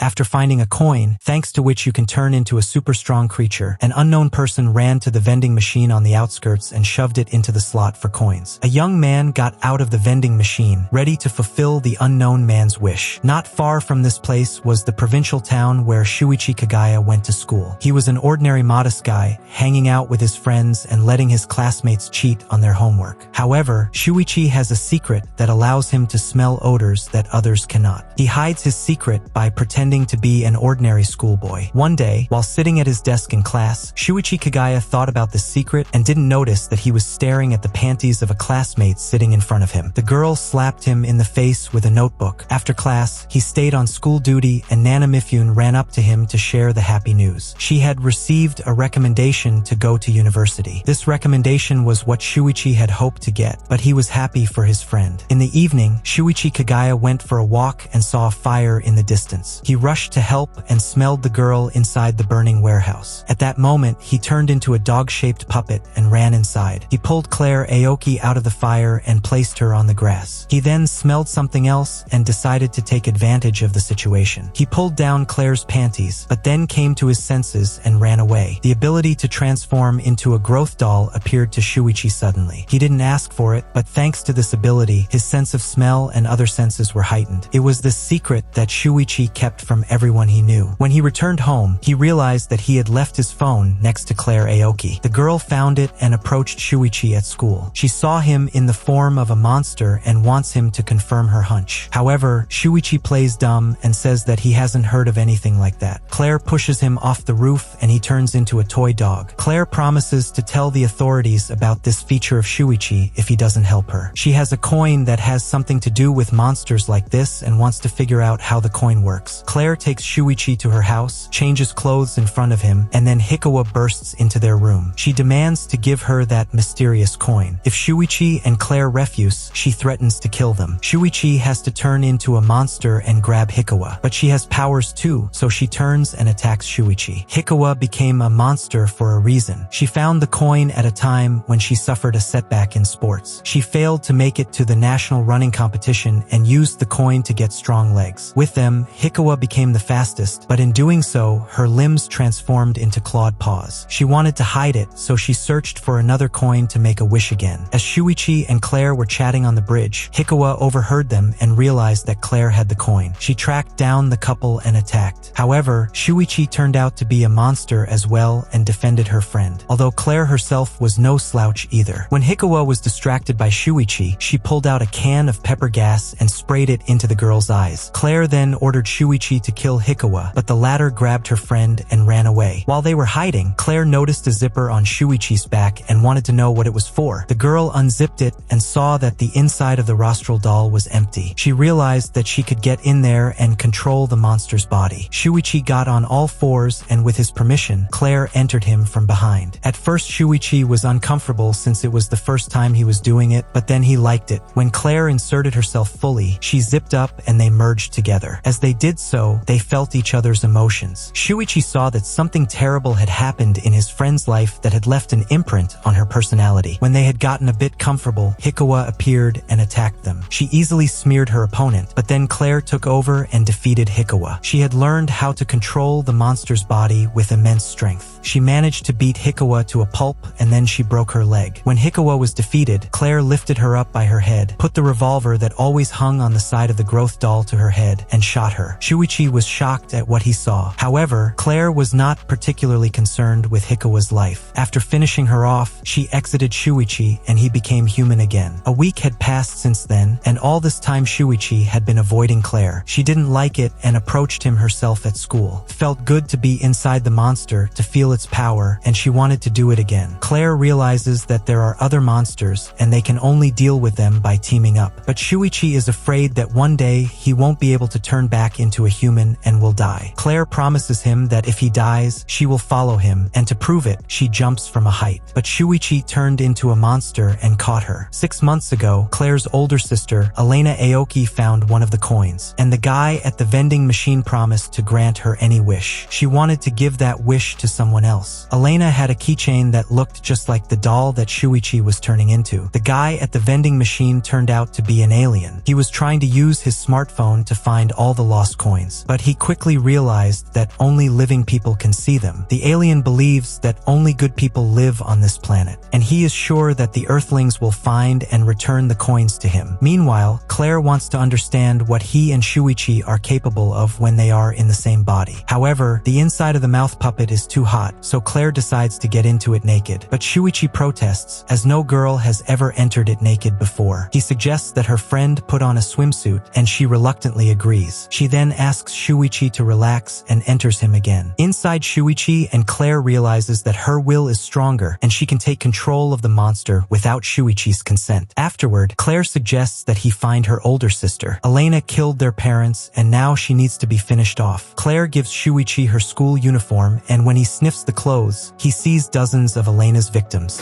after finding a coin, thanks to which you can turn into a super strong creature, an unknown person ran to the vending machine on the outskirts and shoved it into the slot for coins. A young man got out of the vending machine, ready to fulfill the unknown man's wish. Not far from this place was the provincial town where Shuichi Kagaya went to school. He was an ordinary modest guy, hanging out with his friends and letting his classmates cheat on their homework. However, Shuichi has a secret that allows him to smell odors that others cannot. He hides his secret by pretending to be an ordinary schoolboy. One day, while sitting at his desk in class, Shuichi Kagaya thought about this secret and didn't notice that he was staring at the panties of a classmate sitting in front of him. The girl slapped him in the face with a notebook. After class, he stayed on school duty and Nana Mifune ran up to him to share the happy news. She had received a recommendation to go to university. This recommendation was what Shuichi had hoped to get, but he was happy for his friend. In the evening, Shuichi Kagaya went for a walk and saw a fire in the distance. He rushed to help and smelled the girl inside the burning warehouse. At that moment, he turned into a dog-shaped puppet and ran inside. He pulled Clare Aoki out of the fire and placed her on the grass. He then smelled something else and decided to take advantage of the situation. He pulled down Clare's panties, but then came to his senses and ran away. The ability to transform into a growth doll appeared to Shuichi suddenly. He didn't ask for it, but thanks to this ability, his sense of smell and other senses were heightened. It was this secret that Shuichi kept from everyone he knew. When he returned home, he realized that he had left his phone next to Clare Aoki. The girl found it and approached Shuichi at school. She saw him in the form of a monster and wants him to confirm her hunch. However, Shuichi plays dumb and says that he hasn't heard of anything like that. Clare pushes him off the roof and he turns into a toy dog. Clare promises to tell the authorities about this feature of Shuichi if he doesn't help her. She has a coin that has something to do with monsters like this and wants to figure out how the coin works. Clare takes Shuichi to her house, changes clothes in front of him, and then Hikawa bursts into their room. She demands to give her that mysterious coin. If Shuichi and Clare refuse, she threatens to kill them. Shuichi has to turn into a monster and grab Hikawa, but she has powers too, so she turns and attacks Shuichi. Hikawa became a monster for a reason. She found the coin at a time when she suffered a setback in sports. She failed to make it to the national running competition and used the coin to get strong legs. With them, Hikawa became the fastest, but in doing so, her limbs transformed into clawed paws. She wanted to hide it, so she searched for another coin to make a wish again. As Shuichi and Clare were chatting on the bridge, Hikawa overheard them and realized that Clare had the coin. She tracked down the couple and attacked. However, Shuichi turned out to be a monster as well and defended her friend, although Clare herself was no slouch either. When Hikawa was distracted by Shuichi, she pulled out a can of pepper gas and sprayed it into the girl's eyes. Clare then ordered Shuichi to kill Hikawa, but the latter grabbed her friend and ran away. While they were hiding, Clare noticed a zipper on Shuichi's back and wanted to know what it was for. The girl unzipped it and saw that the inside of the rostral doll was empty. She realized that she could get in there and control the monster's body. Shuichi got on all fours and with his permission, Clare entered him from behind. At first, Shuichi was uncomfortable since it was the first time he was doing it, but then he liked it. When Clare inserted herself fully, she zipped up and they merged together. As they did so, they felt each other's emotions. Shuichi saw that something terrible had happened in his friend's life that had left an imprint on her personality. When they had gotten a bit comfortable, Hikawa appeared and attacked them. She easily smeared her opponent, but then Clare took over and defeated Hikawa. She had learned how to control the monster's body with immense strength. She managed to beat Hikawa to a pulp and then she broke her leg. When Hikawa was defeated, Clare lifted her up by her head, put the revolver that always hung on the side of the growth doll to her head, and shot her. Shuichi was shocked at what he saw. However, Clare was not particularly concerned with Hikawa's life. After finishing her off, she exited Shuichi and he became human again. A week had passed since then, and all this time Shuichi had been avoiding Clare. She didn't like it and approached him herself at school. It felt good to be inside the monster, to feel its power, and she wanted to do it again. Clare realizes that there are other monsters and they can only deal with them by teaming up. But Shuichi is afraid that one day he won't be able to turn back into a human and will die. Clare promises him that if he dies, she will follow him, and to prove it, she jumps from a height. But Shuichi turned into a monster and caught her. 6 months ago, Clare's older sister, Elena Aoki, found one of the coins, and the guy at the vending machine promised to grant her any wish. She wanted to give that wish to someone else. Elena had a keychain that looked just like the doll that Shuichi was turning into. The guy at the vending machine turned out to be an alien. He was trying to use his smartphone to find all the lost coins. coins, but he quickly realized that only living people can see them. The alien believes that only good people live on this planet, and he is sure that the Earthlings will find and return the coins to him. Meanwhile, Clare wants to understand what he and Shuichi are capable of when they are in the same body. However, the inside of the mouth puppet is too hot, so Clare decides to get into it naked. But Shuichi protests, as no girl has ever entered it naked before. He suggests that her friend put on a swimsuit, and she reluctantly agrees. She then asks Shuichi to relax and enters him again. Inside Shuichi, and Clare realizes that her will is stronger, and she can take control of the monster without Shuichi's consent. Afterward, Clare suggests that he find her older sister. Elena killed their parents, and now she needs to be finished off. Clare gives Shuichi her school uniform, and when he sniffs the clothes, he sees dozens of Elena's victims.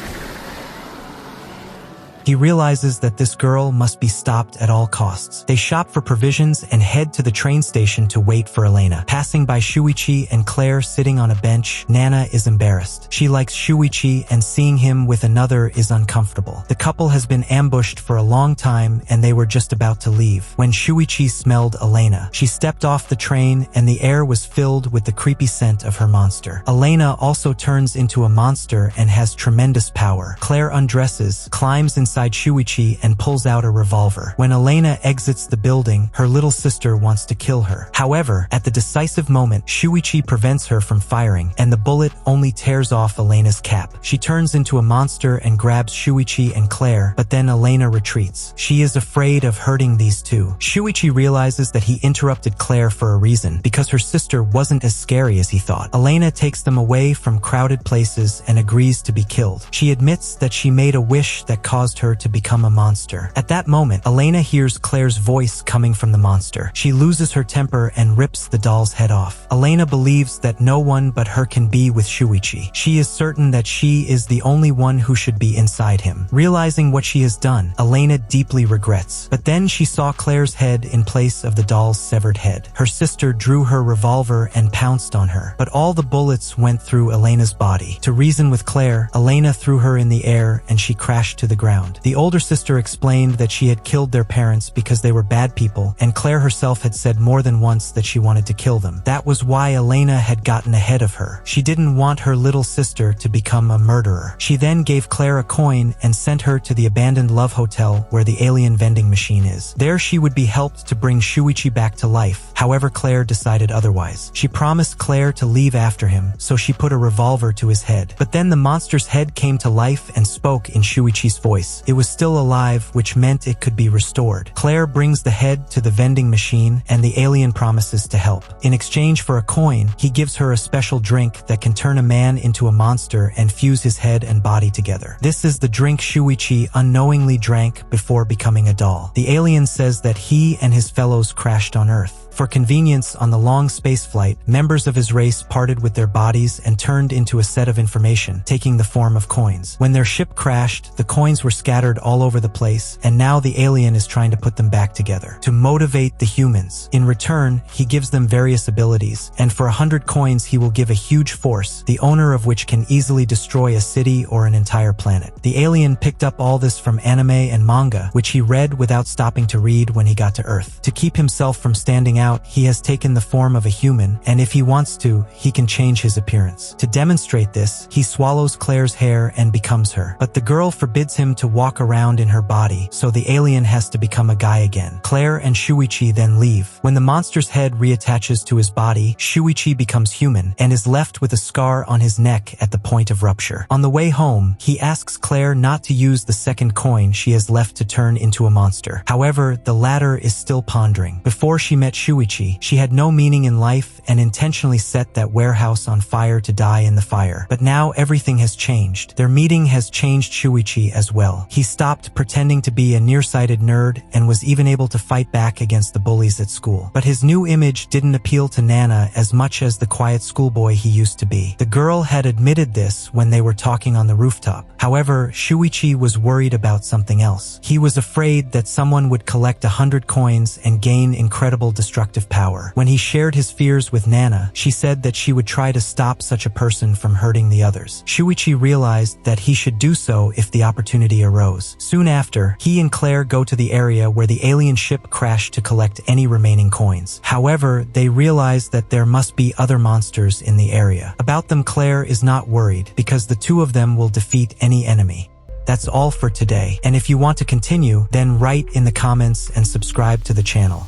He realizes that this girl must be stopped at all costs. They shop for provisions and head to the train station to wait for Elena. Passing by Shuichi and Clare sitting on a bench, Nana is embarrassed. She likes Shuichi, and seeing him with another is uncomfortable. The couple has been ambushed for a long time, and they were just about to leave when Shuichi smelled Elena. She stepped off the train, and the air was filled with the creepy scent of her monster. Elena also turns into a monster and has tremendous power. Clare undresses, climbs inside Shuichi, and pulls out a revolver. When Elena exits the building, her little sister wants to kill her. However, at the decisive moment, Shuichi prevents her from firing, and the bullet only tears off Elena's cap. She turns into a monster and grabs Shuichi and Clare, but then Elena retreats. She is afraid of hurting these two. Shuichi realizes that he interrupted Clare for a reason, because her sister wasn't as scary as he thought. Elena takes them away from crowded places and agrees to be killed. She admits that she made a wish that caused her to become a monster. At that moment, Elena hears Clare's voice coming from the monster. She loses her temper and rips the doll's head off. Elena believes that no one but her can be with Shuichi. She is certain that she is the only one who should be inside him. Realizing what she has done, Elena deeply regrets. But then she saw Clare's head in place of the doll's severed head. Her sister drew her revolver and pounced on her, but all the bullets went through Elena's body. To reason with Clare, Elena threw her in the air and she crashed to the ground. The older sister explained that she had killed their parents because they were bad people, and Clare herself had said more than once that she wanted to kill them. That was why Elena had gotten ahead of her. She didn't want her little sister to become a murderer. She then gave Clare a coin and sent her to the abandoned love hotel where the alien vending machine is. There she would be helped to bring Shuichi back to life. However, Clare decided otherwise. She promised Clare to leave after him, so she put a revolver to his head. But then the monster's head came to life and spoke in Shuichi's voice. It was still alive, which meant it could be restored. Clare brings the head to the vending machine, and the alien promises to help. In exchange for a coin, he gives her a special drink that can turn a man into a monster and fuse his head and body together. This is the drink Shuichi unknowingly drank before becoming a doll. The alien says that he and his fellows crashed on Earth. For convenience, on the long space flight, members of his race parted with their bodies and turned into a set of information, taking the form of coins. When their ship crashed, the coins were scattered all over the place, and now the alien is trying to put them back together to motivate the humans. In return, he gives them various abilities, and for 100 coins he will give a huge force, the owner of which can easily destroy a city or an entire planet. The alien picked up all this from anime and manga, which he read without stopping to read when he got to Earth. To keep himself from standing out, he has taken the form of a human, and if he wants to, he can change his appearance. To demonstrate this, he swallows Clare's hair and becomes her. But the girl forbids him to walk around in her body, so the alien has to become a guy again. Clare and Shuichi then leave. When the monster's head reattaches to his body, Shuichi becomes human and is left with a scar on his neck at the point of rupture. On the way home, he asks Clare not to use the second coin she has left to turn into a monster. However, the latter is still pondering. Before she met Shuichi, she had no meaning in life and intentionally set that warehouse on fire to die in the fire. But now everything has changed. Their meeting has changed Shuichi as well. He stopped pretending to be a nearsighted nerd and was even able to fight back against the bullies at school. But his new image didn't appeal to Nana as much as the quiet schoolboy he used to be. The girl had admitted this when they were talking on the rooftop. However, Shuichi was worried about something else. He was afraid that someone would collect 100 coins and gain incredible destruction destructive power. When he shared his fears with Nana, she said that she would try to stop such a person from hurting the others. Shuichi realized that he should do so if the opportunity arose. Soon after, he and Clare go to the area where the alien ship crashed to collect any remaining coins. However, they realize that there must be other monsters in the area. About them, Clare is not worried because the two of them will defeat any enemy. That's all for today, and if you want to continue, then write in the comments and subscribe to the channel.